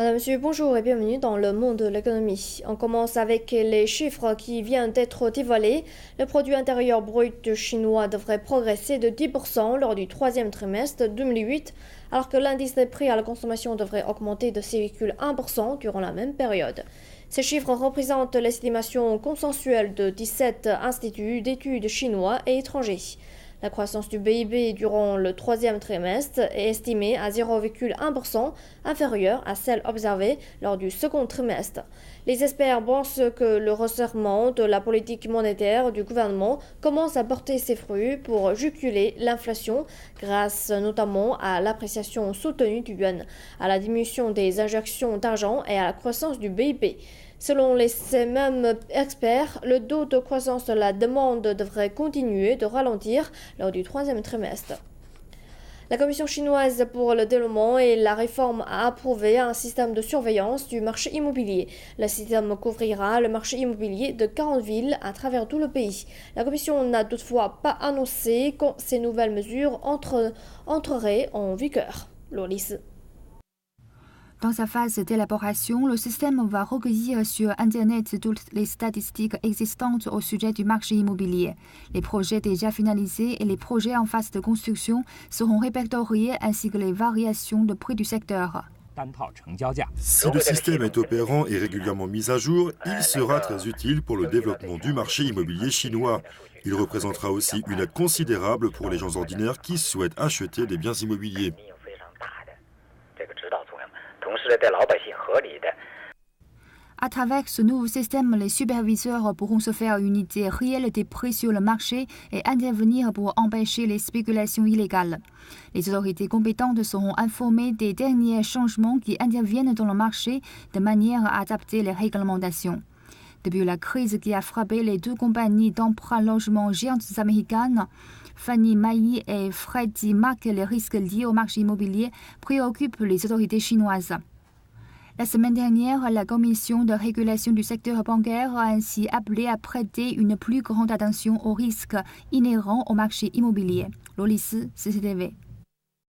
Madame, Monsieur, bonjour et bienvenue dans le monde de l'économie. On commence avec les chiffres qui viennent d'être dévoilés. Le produit intérieur brut chinois devrait progresser de 10% lors du troisième trimestre 2008, alors que l'indice des prix à la consommation devrait augmenter de 6,1% durant la même période. Ces chiffres représentent l'estimation consensuelle de 17 instituts d'études chinois et étrangers. La croissance du PIB durant le troisième trimestre est estimée à 0,1%, inférieure à celle observée lors du second trimestre. Les experts pensent que le resserrement de la politique monétaire du gouvernement commence à porter ses fruits pour juguler l'inflation, grâce notamment à l'appréciation soutenue du yuan, à la diminution des injections d'argent et à la croissance du PIB. Selon ces mêmes experts, le taux de croissance de la demande devrait continuer de ralentir lors du troisième trimestre. La Commission chinoise pour le développement et la réforme a approuvé un système de surveillance du marché immobilier. Le système couvrira le marché immobilier de 40 villes à travers tout le pays. La Commission n'a toutefois pas annoncé quand ces nouvelles mesures entreraient en vigueur. Lolis. Dans sa phase d'élaboration, le système va recueillir sur Internet toutes les statistiques existantes au sujet du marché immobilier. Les projets déjà finalisés et les projets en phase de construction seront répertoriés ainsi que les variations de prix du secteur. Si le système est opérant et régulièrement mis à jour, il sera très utile pour le développement du marché immobilier chinois. Il représentera aussi une aide considérable pour les gens ordinaires qui souhaitent acheter des biens immobiliers. À travers ce nouveau système, les superviseurs pourront se faire une idée réelle des prix sur le marché et intervenir pour empêcher les spéculations illégales. Les autorités compétentes seront informées des derniers changements qui interviennent dans le marché de manière à adapter les réglementations. Depuis la crise qui a frappé les deux compagnies d'emprunt logement géantes américaines, Fannie Mae et Freddie Mac, les risques liés au marché immobilier préoccupent les autorités chinoises. La semaine dernière, la Commission de régulation du secteur bancaire a ainsi appelé à prêter une plus grande attention aux risques inhérents au marché immobilier. Lolis, CCTV.